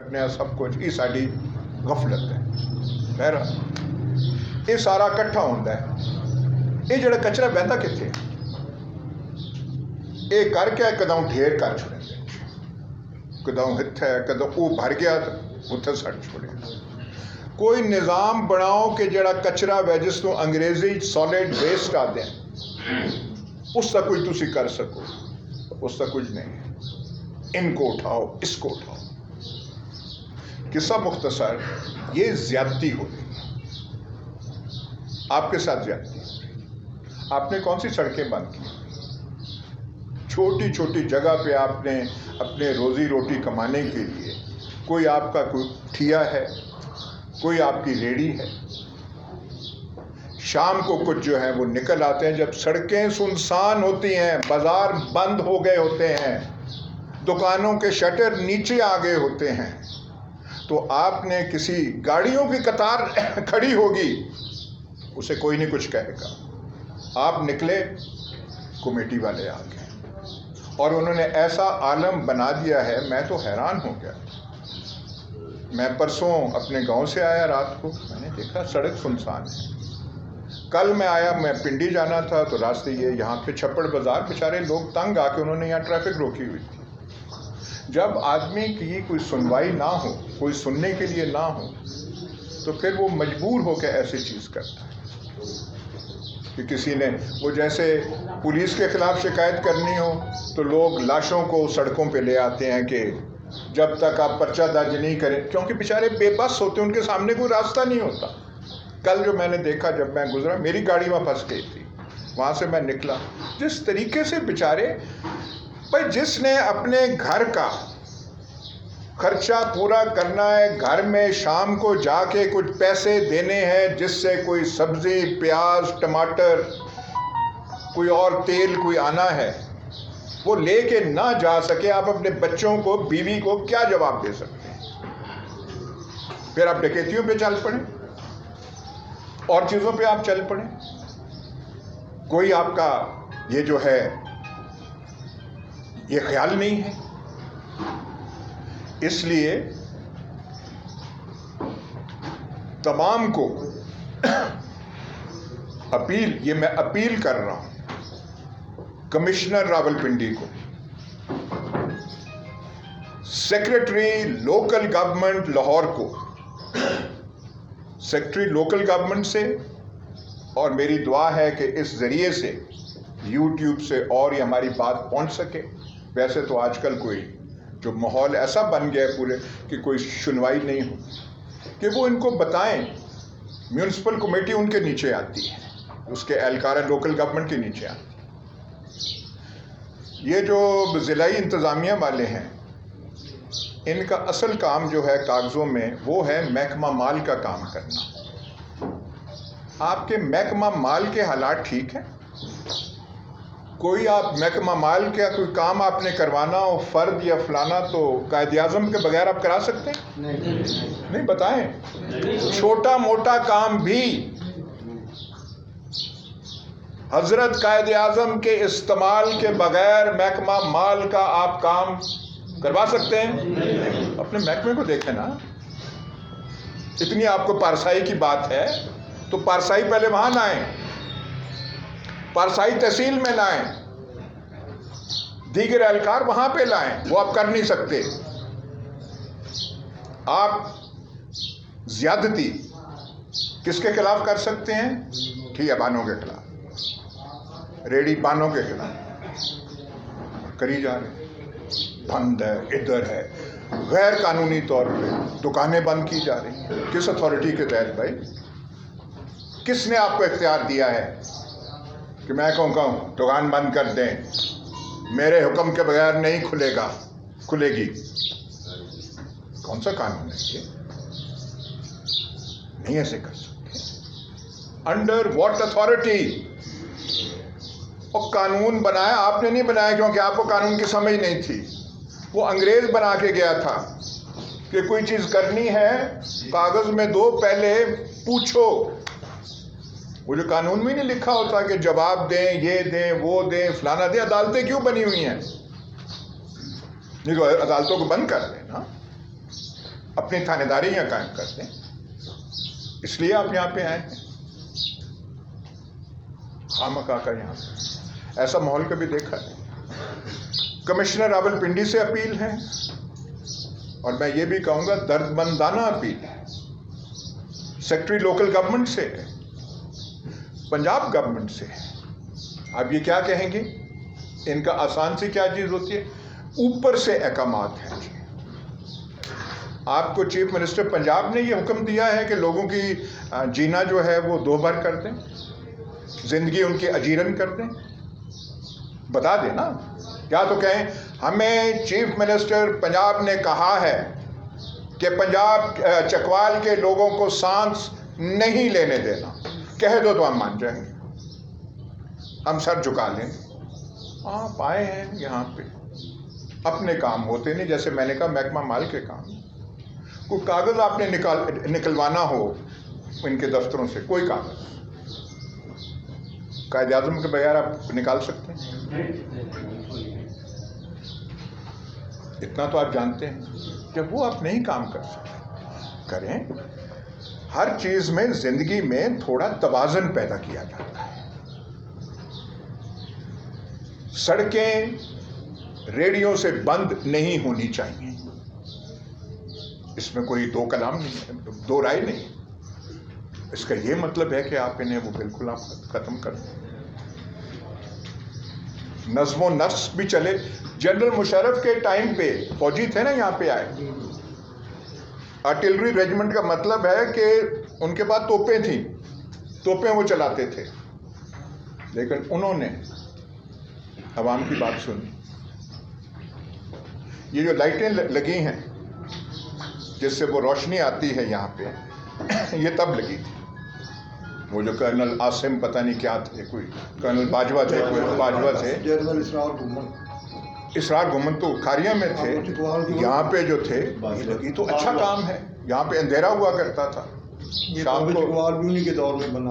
کرنے سب کچھ یہ ساری غفلت ہے. بہرحال یہ سارا کٹھا ہوتا ہے. یہ جڑا کچرا بہتا کتنے یہ کر کے کدوں ڈھیر کر چھوڑے کدوں اتنے کدوں وہ بھر گیا تو اتنے سڑ چھوڑے. کوئی نظام بناؤ کہ جڑا کچرا ہے جس کو انگریزی سالڈ ویسٹ آتے ہیں اس کا کچھ تسی کر سکو. اس کا کچھ نہیں ہے. ان کو اٹھاؤ اس کو اٹھاؤ. قصہ مختصر یہ زیادتی ہو گئی. آپ کے ساتھ زیادتی ہو گئی. آپ نے کون سی سڑکیں بند کی؟ چھوٹی چھوٹی جگہ پہ آپ نے اپنے روزی روٹی کمانے کے لیے کوئی آپ کا کوئی ٹھیا ہے, کوئی آپ کی ریڑھی ہے. شام کو کچھ جو ہے وہ نکل آتے ہیں جب سڑکیں سنسان ہوتی ہیں, بازار بند ہو گئے ہوتے ہیں, دکانوں کے شٹر نیچے آ گئے ہوتے ہیں, تو آپ نے کسی گاڑیوں کی قطار کھڑی ہوگی اسے کوئی نہیں کچھ کہے گا. آپ نکلے, کمیٹی والے آ گئے اور انہوں نے ایسا عالم بنا دیا ہے. میں تو حیران ہو گیا. میں پرسوں اپنے گاؤں سے آیا رات کو, میں نے دیکھا سڑک سنسان ہے. کل میں آیا, میں پنڈی جانا تھا تو راستے یہ یہاں پہ چھپڑ بازار بیچارے لوگ تنگ آ کے انہوں نے یہاں ٹریفک روکی ہوئی تھی. جب آدمی کی کوئی سنوائی نہ ہو, کوئی سننے کے لیے نہ ہو, تو پھر وہ مجبور ہو کے ایسی چیز کرتا ہے. کہ کسی نے وہ جیسے پولیس کے خلاف شکایت کرنی ہو تو لوگ لاشوں کو سڑکوں پہ لے آتے ہیں کہ جب تک آپ پرچہ درج نہیں کریں, کیونکہ بیچارے بے بس ہوتے ہیں, ان کے سامنے کوئی راستہ نہیں ہوتا. کل جو میں نے دیکھا جب میں گزرا, میری گاڑی وہاں پھنس گئی تھی, وہاں سے میں نکلا. جس طریقے سے بیچارے بھائی جس نے اپنے گھر کا خرچہ پورا کرنا ہے, گھر میں شام کو جا کے کچھ پیسے دینے ہیں جس سے کوئی سبزی, پیاز, ٹماٹر, کوئی اور تیل کوئی آنا ہے, وہ لے کے نہ جا سکے, آپ اپنے بچوں کو, بیوی کو کیا جواب دے سکتے ہیں؟ پھر آپ ڈکیتیوں پہ چل پڑیں, اور چیزوں پہ آپ چل پڑیں. کوئی آپ کا یہ جو ہے یہ خیال نہیں ہے. اس لیے تمام کو اپیل, یہ میں اپیل کر رہا ہوں کمشنر راولپنڈی کو, سیکریٹری لوکل گورنمنٹ لاہور کو, سیکریٹری لوکل گورنمنٹ سے, اور میری دعا ہے کہ اس ذریعے سے یوٹیوب سے اور یہ ہماری بات پہنچ سکے. ویسے تو آج کل کوئی جو ماحول ایسا بن گیا ہے پورے کہ کوئی سنوائی نہیں ہو, کہ وہ ان کو بتائیں. میونسپل کمیٹی ان کے نیچے آتی ہے, اس کے اہلکار لوکل گورنمنٹ کے نیچے آتی ہے. یہ جو ضلعی انتظامیہ والے ہیں ان کا اصل کام جو ہے کاغذوں میں وہ ہے محکمہ مال کا کام کرنا. آپ کے محکمہ مال کے حالات ٹھیک ہیں؟ کوئی آپ محکمہ مال کا کوئی کام آپ نے کروانا ہو, فرد یا فلانا, تو قائد اعظم کے بغیر آپ کرا سکتے ہیں؟ نہیں, بتائیں. چھوٹا موٹا کام بھی حضرت قائد اعظم کے استعمال کے بغیر محکمہ مال کا آپ کام کروا سکتے ہیں؟ اپنے محکمے کو دیکھیں نا. اتنی آپ کو پارسائی کی بات ہے تو پارسائی پہلے وہاں لائیں, پارسائی تحصیل میں لائیں, دیگر اہلکار وہاں پہ لائیں. وہ آپ کر نہیں سکتے. آپ زیادتی کس کے خلاف کر سکتے ہیں؟ ٹھیک ہے, بانوں کے خلاف, ریڑھی بانوں کے خلاف کری جا رہے. بند ہے, ادھر ہے, غیر قانونی طور پہ دکانیں بند کی جا رہی ہیں. کس اتھارٹی کے تحت بھائی؟ کس نے آپ کو اختیار دیا ہے کہ میں کہوں دکان بند کر دیں, میرے حکم کے بغیر نہیں کھلے گی؟ کون سا قانون ہے یہ؟ نہیں ایسے کر سکتے. Under what authority? اور قانون بنایا آپ نے نہیں بنایا کیونکہ آپ کو قانون کی سمجھ نہیں تھی. وہ انگریز بنا کے گیا تھا کہ کوئی چیز کرنی ہے کاغذ میں دو, پہلے پوچھو. وہ جو قانون میں نہیں لکھا ہوتا کہ جواب دیں, یہ دیں, وہ دیں, فلانا دیں. عدالتیں کیوں بنی ہوئی ہیں؟ نہیں تو عدالتوں کو بند کر دیں نا. اپنی تھانے داریاں قائم کر دیں. اس لیے آپ یہاں پہ آئے ہیں خامخواہ کا یہاں پہ. ایسا ماحول کبھی دیکھا نہیں. کمشنر راولپنڈی سے اپیل ہے, اور میں یہ بھی کہوں گا درد مندانہ اپیل ہے. سیکٹری لوکل گورنمنٹ سے ہے, پنجاب گورنمنٹ سے ہے. آپ یہ کیا کہیں گے؟ ان کا آسان سی کیا چیز ہوتی ہے؟ اوپر سے احکامات ہیں. آپ کو چیف منسٹر پنجاب نے یہ حکم دیا ہے کہ لوگوں کی جینا جو ہے وہ دو بار کر دیں, زندگی ان کی اجیرن کر دیں. بتا دیں نا, کیا تو کہیں ہمیں چیف منسٹر پنجاب نے کہا ہے کہ پنجاب چکوال کے لوگوں کو سانس نہیں لینے دینا. کہہ دو تو ہم مان جائیں گے, ہم سر جھکا لیں. آپ آئے ہیں یہاں پہ, اپنے کام ہوتے نہیں. جیسے میں نے کہا محکمہ مال کے کام, کوئی کاغذ آپ نے نکلوانا ہو ان کے دفتروں سے, کوئی کاغذ قائد اعظم کے بغیر آپ نکال سکتے ہیں؟ اتنا تو آپ جانتے ہیں. جب وہ آپ نہیں کام کر سکتے, کریں. ہر چیز میں زندگی میں تھوڑا توازن پیدا کیا جاتا ہے. سڑکیں ریڑیوں سے بند نہیں ہونی چاہیے, اس میں کوئی دو کلام نہیں ہے, دو رائے نہیں. اس کا یہ مطلب ہے کہ آپ انہیں وہ بالکل آپ ختم کر دیں. نظم و نسق بھی چلے. جنرل مشرف کے ٹائم پہ فوجی تھے نا یہاں پہ آئے, آرٹلری ریجمنٹ کا مطلب ہے کہ ان کے پاس توپیں تھیں, توپیں وہ چلاتے تھے, لیکن انہوں نے عوام کی بات سنی. یہ جو لائٹیں لگی ہیں جس سے وہ روشنی آتی ہے یہاں پہ, یہ تب لگی تھی. وہ جو کرنل عاصم پتہ نہیں کیا تھے, کوئی کرنل باجوہ تھے, جنرل اسرار گھومن تو کھاریاں میں تھے. یہاں پہ جو تھے یہ تو اچھا کام ہے. یہاں پہ اندھیرا ہوا کرتا تھا,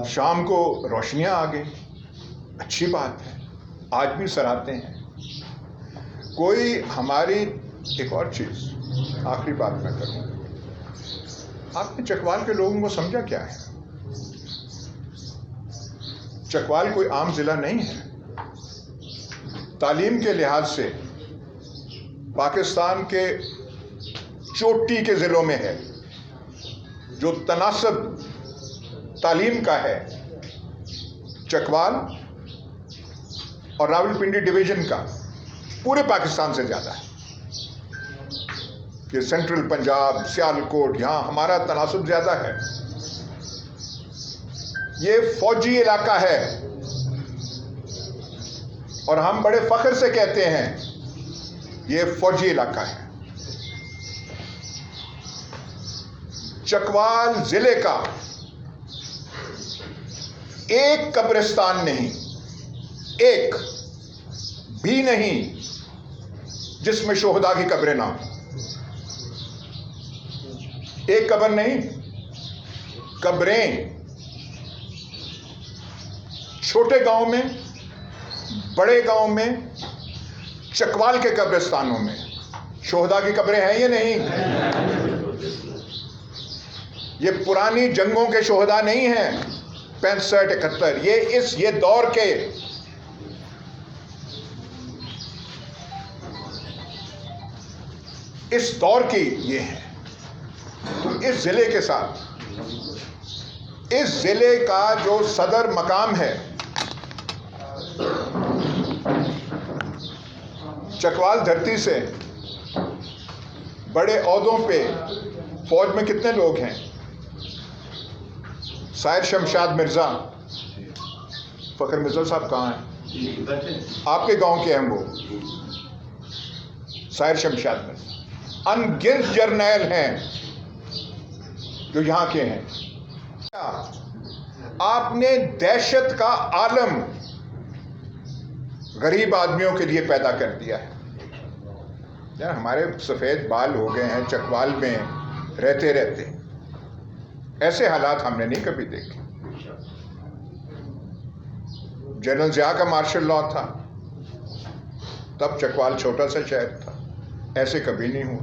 شام کو روشنیاں آ گئی. اچھی بات ہے, آج بھی سراہتے ہیں. کوئی ہماری ایک اور چیز, آخری بات میں کروں, آپ نے چکوال کے لوگوں کو سمجھا کیا ہے؟ چکوال کوئی عام ضلع نہیں ہے. تعلیم کے لحاظ سے پاکستان کے چوٹی کے ضلعوں میں ہے. جو تناسب تعلیم کا ہے, چکوال اور راولپنڈی ڈویژن کا پورے پاکستان سے زیادہ ہے. کہ سینٹرل پنجاب, سیالکوٹ, یہاں ہمارا تناسب زیادہ ہے. یہ فوجی علاقہ ہے, اور ہم بڑے فخر سے کہتے ہیں یہ فوجی علاقہ ہے. چکوال ضلع کا ایک قبرستان نہیں, ایک بھی نہیں جس میں شہداء کی قبریں نہ ہوں. ایک قبر نہیں, قبریں چھوٹے گاؤں میں, بڑے گاؤں میں, چکوال کے قبرستانوں میں شہداء کی قبریں ہیں یا نہیں؟ یہ پرانی جنگوں کے شہداء نہیں ہیں 65-71, یہ دور کے اس دور کی یہ ہے. تو اس ضلع کے ساتھ, اس ضلع کا جو صدر مقام ہے چکوال دھرتی سے بڑے عہدوں پہ فوج میں کتنے لوگ ہیں؟ سائر شمشاد مرزا, فخر مرزا صاحب کہاں ہیں؟ آپ کے گاؤں کے ہیں وہ, سائر شمشاد مرزا. ان گنت جرنیل ہیں جو یہاں کے ہیں. آپ نے دہشت کا عالم غریب آدمیوں کے لیے پیدا کر دیا ہے. یار ہمارے سفید بال ہو گئے ہیں چکوال میں رہتے رہتے, ایسے حالات ہم نے نہیں کبھی دیکھے. جنرل ضیاء کا مارشل لا تھا, تب چکوال چھوٹا سا شہر تھا, ایسے کبھی نہیں ہوا.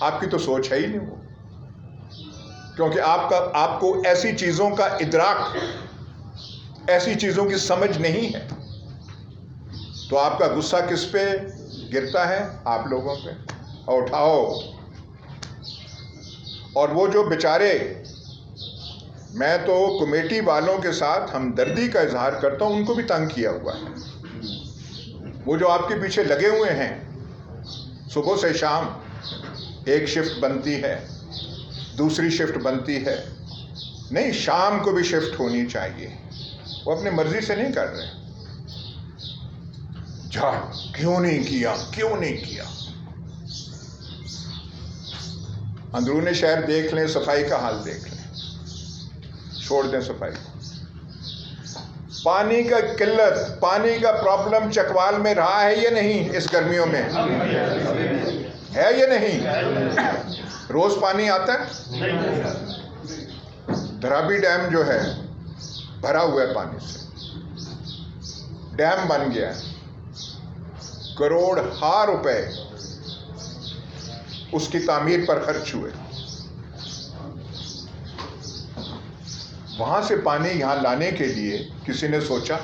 آپ کی تو سوچ ہے ہی نہیں وہ، کیونکہ آپ کو ایسی چیزوں کا ادراک، ایسی چیزوں کی سمجھ نہیں ہے، تو آپ کا غصہ کس پہ گرتا ہے؟ آپ لوگوں پہ۔ اور اٹھاؤ۔ اور وہ جو بیچارے، میں تو کمیٹی والوں کے ساتھ ہمدردی کا اظہار کرتا ہوں، ان کو بھی تنگ کیا ہوا ہے۔ وہ جو آپ کے پیچھے لگے ہوئے ہیں، صبح سے شام ایک شفٹ بنتی ہے، دوسری شفٹ بنتی ہے، نہیں شام کو بھی شفٹ ہونی چاہیے، وہ اپنی مرضی سے نہیں کر رہے۔ جھاڑ کیوں نہیں کیا، کیوں نہیں کیا؟ اندرون شہر دیکھ لیں، صفائی کا حال دیکھ لیں، چھوڑ دیں صفائی کو۔ پانی کا قلت، پانی کا پرابلم چکوال میں رہا ہے یا نہیں اس گرمیوں میں؟ ہے یا نہیں؟ روز پانی آتا ہے؟ دھرابی ڈیم جو ہے بھرا ہوا ہے پانی سے، ڈیم بن گیا، کروڑ ہا روپے اس کی تعمیر پر خرچ ہوئے، وہاں سے پانی یہاں لانے کے لیے کسی نے سوچا؟